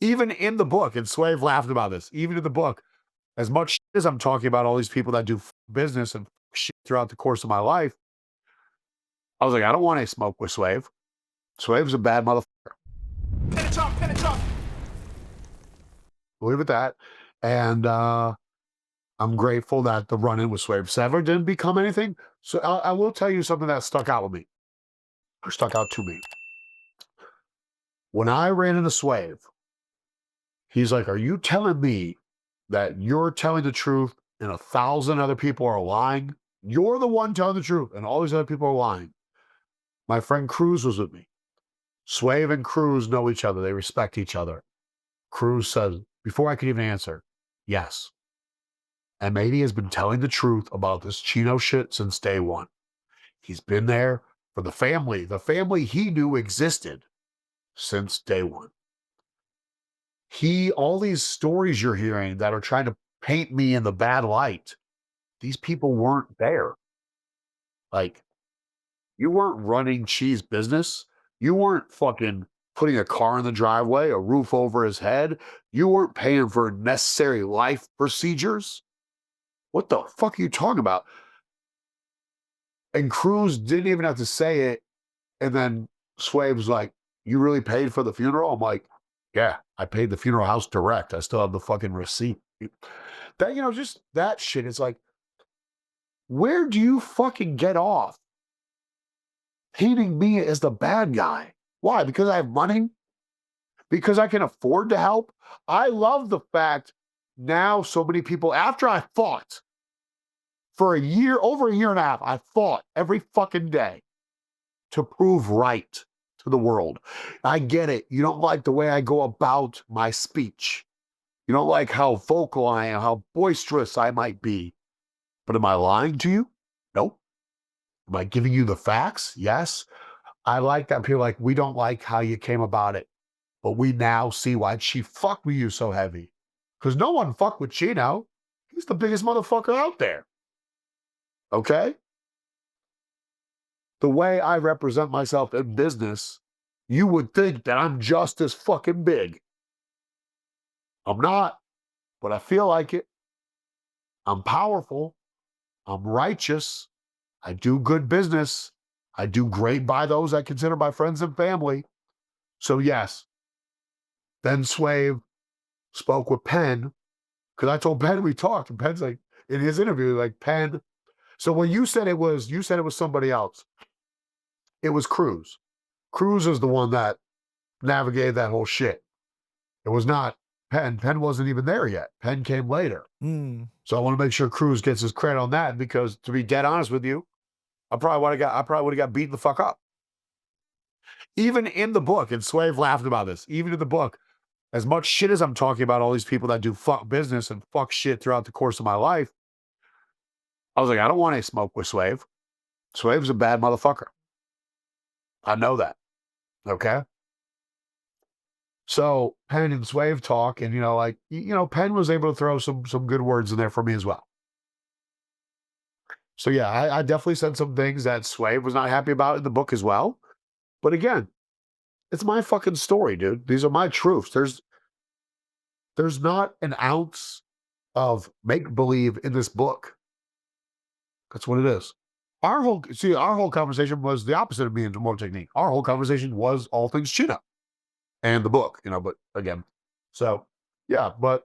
Even in the book, and Swave laughed about this, even in the book, as much as I'm talking about all these people that do business and shit throughout the course of my life, I was like, I don't want any smoke with Swave. Swave's a bad motherfucker. Pin it up. Leave it at that. And I'm grateful that the run-in with Swave Sevah didn't become anything. So I will tell you something that stuck out with me, or stuck out to me. When I ran into Swave, he's like, are you telling me that you're telling the truth and 1,000 other people are lying? You're the one telling the truth and all these other people are lying. My friend Cruz was with me. Swave and Cruz know each other. They respect each other. Cruz says, before I could even answer, yes. M80 has been telling the truth about this Chino shit since day one. He's been there for the family he knew existed since day one. All these stories you're hearing that are trying to paint me in the bad light, these people weren't there. Like, you weren't running Cheese business. You weren't fucking putting a car in the driveway, a roof over his head. You weren't paying for necessary life procedures. What the fuck are you talking about? And Cruz didn't even have to say it. And then Swave was like, you really paid for the funeral? I'm like, yeah, I paid the funeral house direct. I still have the fucking receipt. That, just that shit. It's like, where do you fucking get off painting me as the bad guy? Why? Because I have money? Because I can afford to help? I love the fact now so many people, after I fought for over a year and a half, I fought every fucking day to prove right to the world. I get it. You don't like the way I go about my speech. You don't like how vocal I am, how boisterous I might be. But am I lying to you? Nope. Am I giving you the facts? Yes. I like that people are like, we don't like how you came about it, but we now see why she fucked with you so heavy. Because no one fucked with Chino. He's the biggest motherfucker out there. Okay? The way I represent myself in business, you would think that I'm just as fucking big. I'm not, but I feel like it. I'm powerful. I'm righteous. I do good business. I do great by those I consider my friends and family. So yes. Then Swave spoke with Penn, because I told Penn we talked, and Penn's like, in his interview, like, Penn. So when you said it was somebody else. It was Cruz. Cruz is the one that navigated that whole shit. It was not Penn. Penn wasn't even there yet. Penn came later. So I want to make sure Cruz gets his credit on that, because to be dead honest with you, I probably would have got beaten the fuck up. Even in the book, and Swave laughed about this, even in the book, as much shit as I'm talking about all these people that do fuck business and fuck shit throughout the course of my life, I was like, I don't want any smoke with Swave. Swave's a bad motherfucker. I know that. Okay? So Penn and Swave talk, and Penn was able to throw some good words in there for me as well. So yeah, I definitely said some things that Swave was not happy about in the book as well. But again, it's my fucking story, dude. These are my truths. There's not an ounce of make-believe in this book. That's what it is. Our whole conversation was the opposite of me and More Technique. Our whole conversation was all things Chino and the book, but again. So yeah, but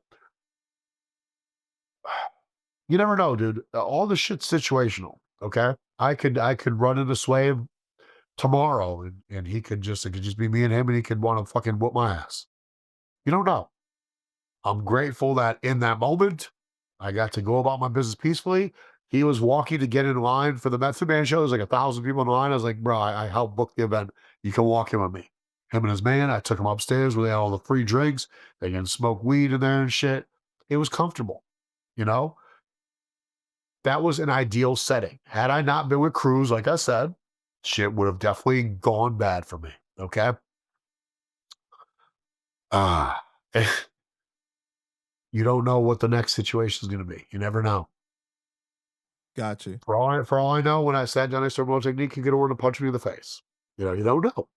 you never know, dude. All this shit's situational. Okay. I could run into Swave tomorrow and it could just be me and him, and he could want to fucking whoop my ass. You don't know. I'm grateful that in that moment, I got to go about my business peacefully. He was walking to get in line for the Method Man show. There's like 1,000 people in line. I was like, bro, I helped book the event. You can walk in with me. Him and his man, I took him upstairs where they had all the free drinks. They can smoke weed in there and shit. It was comfortable, That was an ideal setting. Had I not been with Cruz, like I said, shit would have definitely gone bad for me. Okay. You don't know what the next situation is going to be. You never know. Got you. For all I know, when I sat down next to Remote Technique, he could order to punch me in the face. You don't know.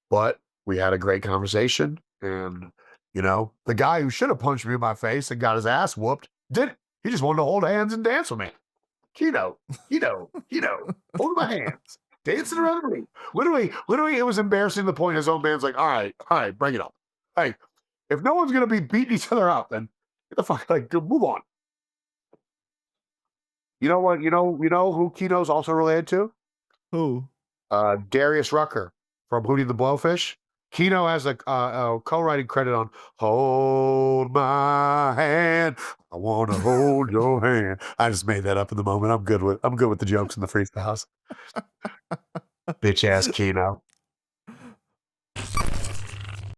But we had a great conversation, and You know, the guy who should have punched me in my face and got his ass whooped didn't. He just wanted to hold hands and dance with me. Chino, holding my hands, dancing around the room. Literally, it was embarrassing to the point his own band's like, all right, bring it up. Hey, if no one's gonna be beating each other up, then get the fuck like move on. You know what? You know who Kino's also related to? Who? Darius Rucker from Hootie the Blowfish. Kino has a co-writing credit on "Hold My Hand." I want to hold your hand. I just made that up in the moment. I'm good with the jokes and the freestyles. Bitch ass Kino.